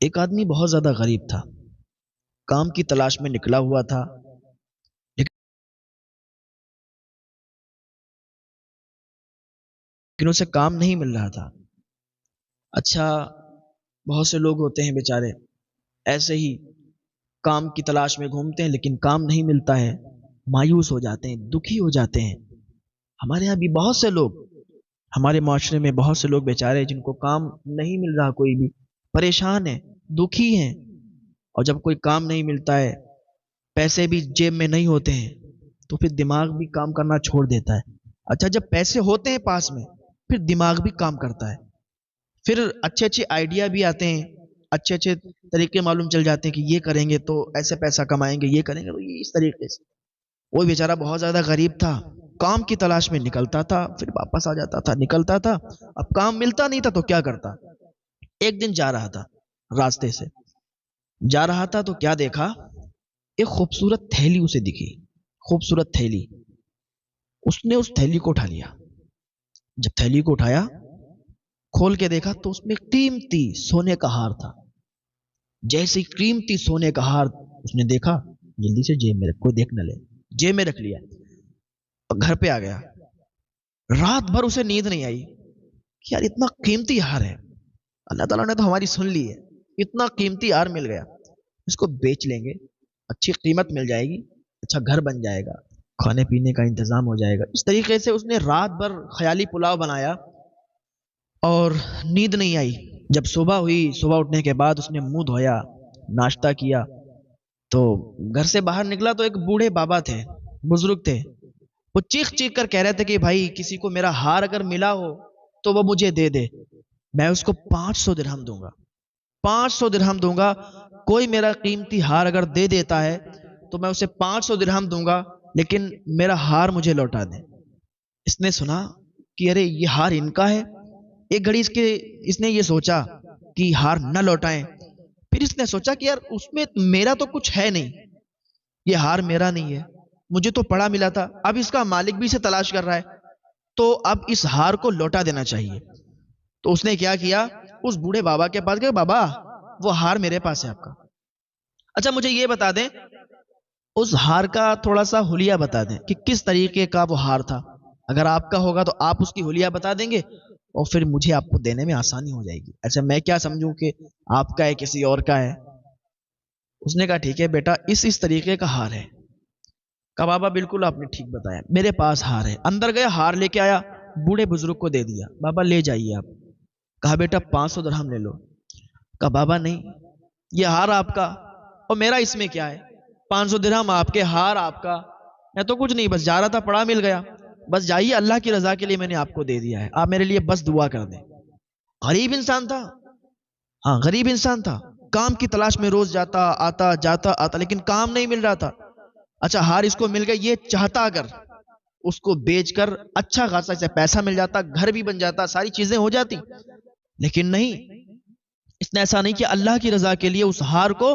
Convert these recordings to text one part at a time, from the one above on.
ایک آدمی بہت زیادہ غریب تھا، کام کی تلاش میں نکلا ہوا تھا، لیکن اسے کام نہیں مل رہا تھا۔ اچھا، بہت سے لوگ ہوتے ہیں بیچارے ایسے ہی کام کی تلاش میں گھومتے ہیں لیکن کام نہیں ملتا ہے، مایوس ہو جاتے ہیں، دکھی ہو جاتے ہیں۔ ہمارے یہاں بھی بہت سے لوگ، ہمارے معاشرے میں بہت سے لوگ بیچارے جن کو کام نہیں مل رہا، کوئی بھی پریشان ہیں، دکھی ہیں۔ اور جب کوئی کام نہیں ملتا ہے، پیسے بھی جیب میں نہیں ہوتے ہیں، تو پھر دماغ بھی کام کرنا چھوڑ دیتا ہے۔ اچھا، جب پیسے ہوتے ہیں پاس میں، پھر دماغ بھی کام کرتا ہے، پھر اچھے اچھے آئیڈیا بھی آتے ہیں، اچھے اچھے طریقے معلوم چل جاتے ہیں کہ یہ کریں گے تو ایسے پیسہ کمائیں گے، یہ کریں گے تو یہ اس طریقے سے۔ وہ بیچارہ بہت زیادہ غریب تھا، کام کی تلاش میں نکلتا تھا، پھر واپس آ جاتا تھا، نکلتا تھا، اب کام ملتا نہیں تھا تو کیا کرتا۔ ایک دن جا رہا تھا، راستے سے جا رہا تھا تو کیا دیکھا، ایک خوبصورت تھیلی اسے دکھی، خوبصورت تھیلی۔ اس نے اس تھیلی کو اٹھا لیا۔ جب تھیلی کو اٹھایا، کھول کے دیکھا تو اس میں قیمتی سونے کا ہار تھا۔ جیسے قیمتی سونے کا ہار اس نے دیکھا، جلدی سے جیب میں رکھ، کوئی دیکھ نہ لے، جیب میں رکھ لیا اور گھر پہ آ گیا۔ رات بھر اسے نیند نہیں آئی کہ یار اتنا قیمتی ہار ہے، اللہ تعالیٰ نے تو ہماری سن لی ہے، اتنا قیمتی ہار مل گیا، اس کو بیچ لیں گے، اچھی قیمت مل جائے گی، اچھا گھر بن جائے گا، کھانے پینے کا انتظام ہو جائے گا۔ اس طریقے سے اس نے رات بھر خیالی پلاؤ بنایا اور نیند نہیں آئی۔ جب صبح ہوئی، صبح اٹھنے کے بعد اس نے منہ دھویا، ناشتہ کیا، تو گھر سے باہر نکلا تو ایک بوڑھے بابا تھے، بزرگ تھے، وہ چیخ چیخ کر کہہ رہے تھے کہ بھائی کسی کو میرا ہار اگر ملا ہو تو وہ مجھے دے دے، میں اس کو 500 درہم دوں گا، 500 درہم دوں گا۔ کوئی میرا قیمتی ہار اگر دے دیتا ہے تو میں اسے 500 درہم دوں گا، لیکن میرا ہار مجھے لوٹا دے۔ اس نے سنا کہ ارے یہ ہار ان کا ہے، ایک گھڑی اس نے یہ سوچا کہ ہار نہ لوٹائیں، پھر اس نے سوچا کہ یار اس میں میرا تو کچھ ہے نہیں، یہ ہار میرا نہیں ہے، مجھے تو پڑا ملا تھا، اب اس کا مالک بھی اسے تلاش کر رہا ہے، تو اب اس ہار کو لوٹا دینا چاہیے۔ تو اس نے کیا کیا، اس بوڑھے بابا کے پاس گیا، بابا وہ ہار میرے پاس ہے آپ کا، اچھا مجھے یہ بتا دیں، اس ہار کا تھوڑا سا حلیہ بتا دیں کہ کس طریقے کا وہ ہار تھا، اگر آپ کا ہوگا تو آپ اس کی حلیہ بتا دیں گے اور پھر مجھے آپ کو دینے میں آسانی ہو جائے گی، ایسا میں کیا سمجھوں کہ آپ کا ہے کسی اور کا ہے۔ اس نے کہا ٹھیک ہے بیٹا، اس طریقے کا ہار ہے۔ کہا بابا بالکل آپ نے ٹھیک بتایا، میرے پاس ہار ہے۔ اندر گیا، ہار لے کے آیا، بوڑھے بزرگ کو دے دیا، بابا لے جائیے آپ۔ کہا بیٹا 500 درہم لے لو۔ کہا بابا نہیں، یہ ہار آپ کا اور میرا اس میں کیا ہے، 500 درہم آپ کے، ہار آپ کا، میں تو کچھ نہیں، بس جا رہا تھا پڑا مل گیا، بس جائیے، اللہ کی رضا کے لیے میں نے آپ کو دے دیا ہے، آپ میرے لیے بس دعا کر دیں۔ غریب انسان تھا، ہاں غریب انسان تھا، کام کی تلاش میں روز جاتا آتا جاتا آتا، لیکن کام نہیں مل رہا تھا۔ اچھا ہار اس کو مل گیا، یہ چاہتا اگر اس کو بیچ کر اچھا خاصا اسے پیسہ مل جاتا، گھر بھی بن جاتا، ساری چیزیں ہو جاتی، لیکن نہیں، اس نے ایسا نہیں کیا، اللہ کی رضا کے لیے اس ہار کو،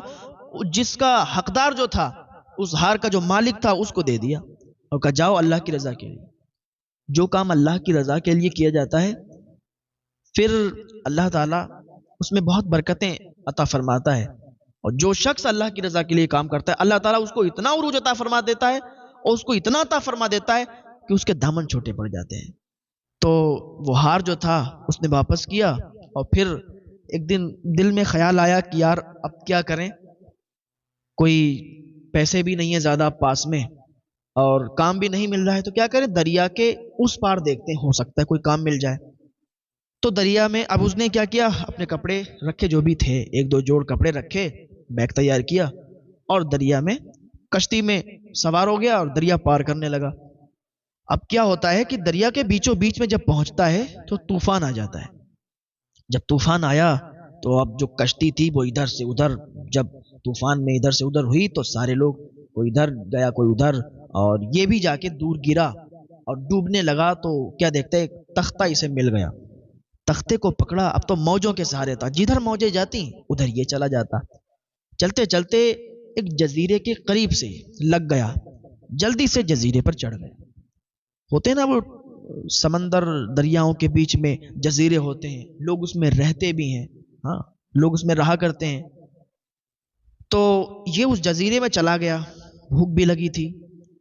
جس کا حقدار جو تھا، اس ہار کا جو مالک تھا، اس کو دے دیا اور کہا جاؤ اللہ کی رضا کے لیے۔ جو کام اللہ کی رضا کے لیے کیا جاتا ہے، پھر اللہ تعالیٰ اس میں بہت برکتیں عطا فرماتا ہے، اور جو شخص اللہ کی رضا کے لیے کام کرتا ہے، اللہ تعالیٰ اس کو اتنا عروج عطا فرما دیتا ہے اور اس کو اتنا عطا فرما دیتا ہے کہ اس کے دامن چھوٹے پڑ جاتے ہیں۔ تو وہ ہار جو تھا اس نے واپس کیا، اور پھر ایک دن دل میں خیال آیا کہ یار اب کیا کریں، کوئی پیسے بھی نہیں ہے زیادہ پاس میں اور کام بھی نہیں مل رہا ہے، تو کیا کریں، دریا کے اس پار دیکھتے ہیں، ہو سکتا ہے کوئی کام مل جائے۔ تو دریا میں اب اس نے کیا کیا، اپنے کپڑے رکھے جو بھی تھے، ایک دو جوڑ کپڑے رکھے، بیگ تیار کیا اور دریا میں کشتی میں سوار ہو گیا اور دریا پار کرنے لگا۔ اب کیا ہوتا ہے کہ دریا کے بیچوں بیچ میں جب پہنچتا ہے تو طوفان آ جاتا ہے۔ جب طوفان آیا تو اب جو کشتی تھی وہ ادھر سے ادھر، جب طوفان میں ادھر سے ادھر ہوئی تو سارے لوگ، کوئی ادھر گیا کوئی ادھر، اور یہ بھی جا کے دور گرا اور ڈوبنے لگا۔ تو کیا دیکھتے ایک تختہ اسے مل گیا، تختے کو پکڑا، اب تو موجوں کے سہارے تھا، جدھر موجیں جاتی ادھر یہ چلا جاتا۔ چلتے چلتے ایک جزیرے کے قریب سے لگ گیا، جلدی سے جزیرے پر چڑھ گئے۔ ہوتے نا وہ سمندر دریاؤں کے بیچ میں جزیرے ہوتے ہیں، لوگ اس میں رہتے بھی ہیں، ہاں لوگ اس میں رہا کرتے ہیں. تو یہ اس جزیرے میں چلا گیا، بھوک بھی لگی تھی،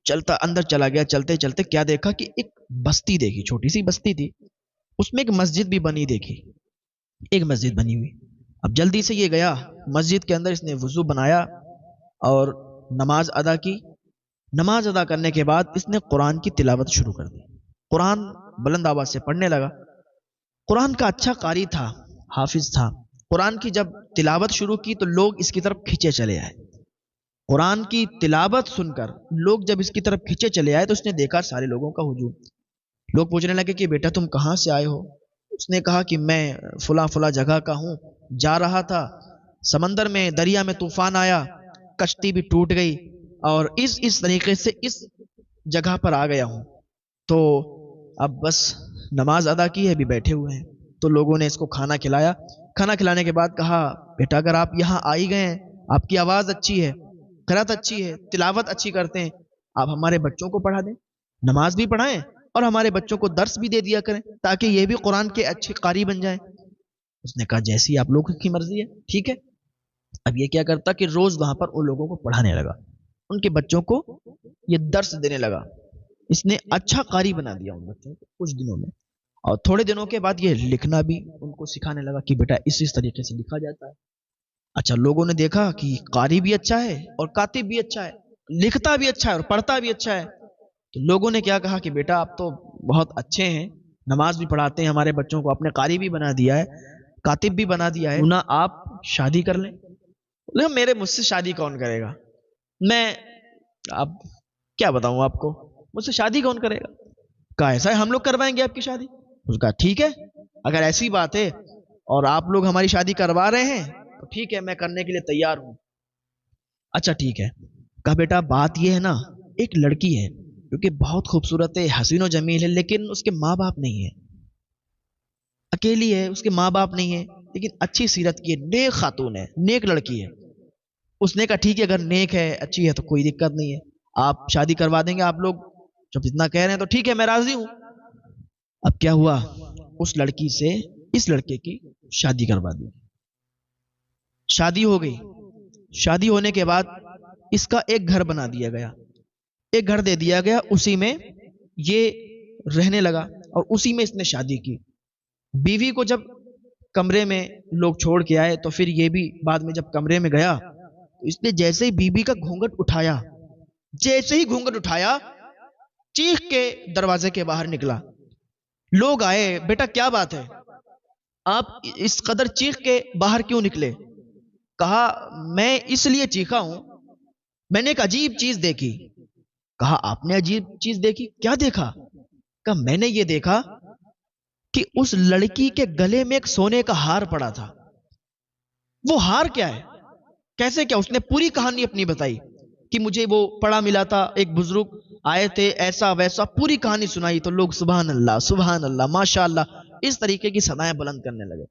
چلتا اندر چلا گیا. چلتے چلتے کیا دیکھا کہ ایک بستی دیکھی، چھوٹی سی بستی تھی، اس میں ایک مسجد بھی بنی دیکھی، ایک مسجد بنی ہوئی. اب جلدی سے یہ گیا مسجد کے اندر، اس نے وضو بنایا اور نماز ادا کی. نماز ادا کرنے کے بعد اس نے قرآن کی تلاوت شروع کر دی. قرآن بلند آواز سے پڑھنے لگا. قرآن کا اچھا قاری تھا، حافظ تھا. قرآن کی جب تلاوت شروع کی تو لوگ اس کی طرف کھینچے چلے آئے. قرآن کی تلاوت سن کر لوگ جب اس کی طرف کھینچے چلے آئے تو اس نے دیکھا سارے لوگوں کا ہجوم. لوگ پوچھنے لگے کہ بیٹا تم کہاں سے آئے ہو؟ اس نے کہا کہ میں فلاں فلاں جگہ کا ہوں، جا رہا تھا، سمندر میں دریا میں طوفان آیا، کشتی بھی ٹوٹ گئی اور اس طریقے سے اس جگہ پر آ گیا ہوں. تو اب بس نماز ادا کی ہے، ابھی بیٹھے ہوئے ہیں. تو لوگوں نے اس کو کھانا کھلایا. کھانا کھلانے کے بعد کہا بیٹا اگر آپ یہاں آ ہی گئے ہیں، آپ کی آواز اچھی ہے، قرات اچھی ہے، تلاوت اچھی کرتے ہیں، آپ ہمارے بچوں کو پڑھا دیں، نماز بھی پڑھائیں اور ہمارے بچوں کو درس بھی دے دیا کریں تاکہ یہ بھی قرآن کے اچھے قاری بن جائیں. اس نے کہا جیسی آپ لوگوں کی مرضی ہے، ٹھیک ہے. اب یہ کیا کرتا کہ روز وہاں پر ان لوگوں کو پڑھانے لگا، ان کے بچوں کو یہ درس دینے لگا. اس نے اچھا قاری بنا دیا ان بچوں کو کچھ دنوں میں. اور تھوڑے دنوں کے بعد یہ لکھنا بھی ان کو سکھانے لگا کہ بیٹا اس طریقے سے لکھا جاتا ہے. اچھا لوگوں نے دیکھا کہ قاری بھی اچھا ہے اور کاتب بھی اچھا ہے، لکھتا بھی اچھا ہے اور پڑھتا بھی اچھا ہے. تو لوگوں نے کیا کہا کہ بیٹا آپ تو بہت اچھے ہیں، نماز بھی پڑھاتے ہیں ہمارے بچوں کو، اپنے قاری بھی بنا دیا ہے، کاتب بھی بنا دیا ہے، نہ آپ شادی کر لیں. میرے مجھ سے شادی کون کرے گا، میں اب کیا بتاؤں آپ کو، مجھ سے شادی کون کرے گا. کہا ایسا ہے ہم لوگ کروائیں گے آپ کی شادی. اس کہا ٹھیک ہے اگر ایسی بات ہے اور آپ لوگ ہماری شادی کروا رہے ہیں تو ٹھیک ہے میں کرنے کے لیے تیار ہوں. اچھا ٹھیک ہے. کہا بیٹا بات یہ ہے نا، ایک لڑکی ہے جو کہ بہت خوبصورت ہے، حسین و جمیل ہے، لیکن اس کے ماں باپ نہیں ہے، اکیلی ہے، اس کے ماں باپ نہیں ہے، لیکن اچھی سیرت کی ہے، نیک خاتون ہے، نیک لڑکی ہے. اس نے کہا ٹھیک ہے اگر نیک ہے اچھی ہے تو کوئی دقت نہیں ہے، آپ شادی کروا دیں گے آپ لوگ جب اتنا کہہ رہے ہیں تو ٹھیک ہے میں راضی ہوں. اب کیا ہوا، اس لڑکی سے اس لڑکے کی شادی کروا دی. شادی ہو گئی. شادی ہونے کے بعد اس کا ایک گھر بنا دیا گیا، ایک گھر دے دیا گیا، اسی میں یہ رہنے لگا اور اسی میں اس نے شادی کی. بیوی کو جب کمرے میں لوگ چھوڑ کے آئے تو پھر یہ بھی بعد میں جب کمرے میں گیا تو اس نے جیسے ہی بیوی کا گھونگھٹ اٹھایا، جیسے ہی گھونگھٹ اٹھایا چیخ کے دروازے کے باہر نکلا. لوگ آئے بیٹا کیا بات ہے، آپ اس قدر چیخ کے باہر کیوں نکلے؟ کہا میں اس لیے چیخا ہوں، میں نے ایک عجیب چیز دیکھی. کہا آپ نے عجیب چیز دیکھی، کیا دیکھا؟ کہا میں نے یہ دیکھا کہ اس لڑکی کے گلے میں ایک سونے کا ہار پڑا تھا. وہ ہار کیا ہے، کیسے کیا؟ اس نے پوری کہانی اپنی بتائی کہ مجھے وہ پڑا ملا تھا، ایک بزرگ آئے تھے، ایسا ویسا پوری کہانی سنائی. تو لوگ سبحان اللہ ماشاء اللہ اس طریقے کی صدائیں بلند کرنے لگے.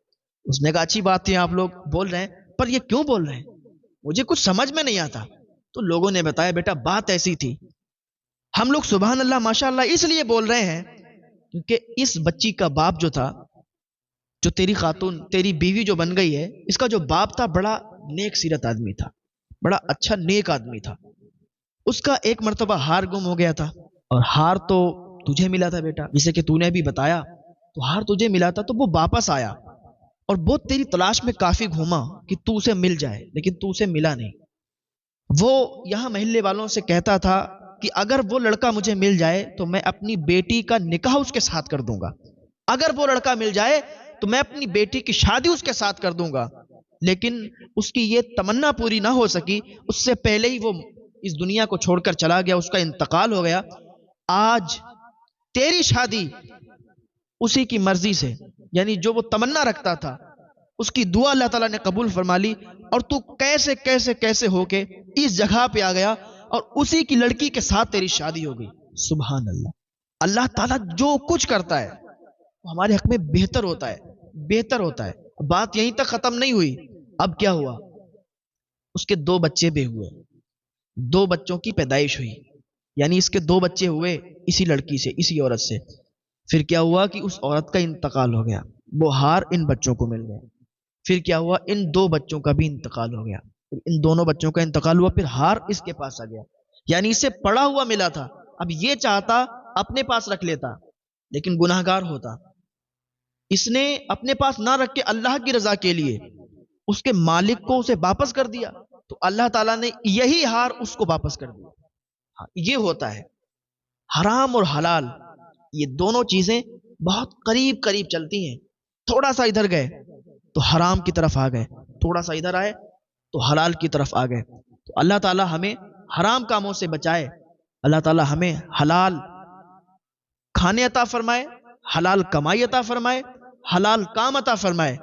اس نے کہا اچھی بات ہے آپ لوگ بول رہے ہیں، پر یہ کیوں بول رہے ہیں، مجھے کچھ سمجھ میں نہیں آتا. تو لوگوں نے بتایا بیٹا بات ایسی تھی، ہم لوگ سبحان اللہ ماشاء اللہ اس لیے بول رہے ہیں کیونکہ اس بچی کا باپ جو تھا، جو تیری خاتون تیری بیوی جو بن گئی ہے، اس کا جو باپ تھا بڑا نیک سیرت آدمی تھا، بڑا اچھا نیک آدمی تھا. اس کا ایک مرتبہ ہار گم ہو گیا تھا اور ہار تو تجھے ملا تھا بیٹا، جسے کہ تو نے بھی بتایا، تو ہار تجھے ملا تھا تو وہ واپس آیا اور وہ تیری تلاش میں کافی گھوما کہ تو اسے مل جائے، لیکن تو اسے ملا نہیں. وہ یہاں محلے والوں سے کہتا تھا کہ اگر وہ لڑکا مجھے مل جائے تو میں اپنی بیٹی کا نکاح اس کے ساتھ کر دوں گا، اگر وہ لڑکا مل جائے تو میں اپنی بیٹی کی شادی اس کے ساتھ کر دوں گا. لیکن اس کی یہ تمنا پوری نہ ہو سکی، اس سے پہلے ہی وہ اس دنیا کو چھوڑ کر چلا گیا، اس کا انتقال ہو گیا. آج تیری شادی اسی کی مرضی سے، یعنی جو وہ تمنا رکھتا تھا اس کی دعا اللہ تعالیٰ نے قبول فرما لی، اور تو کیسے کیسے کیسے ہو کے اس جگہ پہ آ گیا اور اسی کی لڑکی کے ساتھ تیری شادی ہو گئی. سبحان اللہ. اللہ تعالیٰ جو کچھ کرتا ہے وہ ہمارے حق میں بہتر ہوتا ہے، بہتر ہوتا ہے. بات یہیں تک ختم نہیں ہوئی. اب کیا ہوا، اس کے دو بچے بھی ہوئے، دو بچوں کی پیدائش ہوئی، یعنی اس کے دو بچے ہوئے اسی لڑکی سے، اسی عورت سے. پھر کیا ہوا کہ اس عورت کا انتقال ہو گیا، وہ ہار ان بچوں کو مل گیا. پھر کیا ہوا، ان دو بچوں کا بھی انتقال ہو گیا، ان دونوں بچوں کا انتقال ہوا، پھر ہار اس کے پاس آ گیا، یعنی اسے پڑا ہوا ملا تھا، اب یہ چاہتا اپنے پاس رکھ لیتا لیکن گناہگار ہوتا، اس نے اپنے پاس نہ رکھ کے اللہ کی رضا کے لیے اس کے مالک کو اسے واپس کر دیا، تو اللہ تعالیٰ نے یہی ہار اس کو واپس کر دیا۔ ہاں، یہ ہوتا ہے حرام اور حلال، یہ دونوں چیزیں بہت قریب قریب چلتی ہیں، تھوڑا سا ادھر گئے تو حرام کی طرف آ گئے، تھوڑا سا ادھر آئے تو حلال کی طرف آ گئے۔ تو اللہ تعالیٰ ہمیں حرام کاموں سے بچائے، اللہ تعالیٰ ہمیں حلال کھانے عطا فرمائے، حلال کمائی عطا فرمائے، حلال کام عطا فرمائے،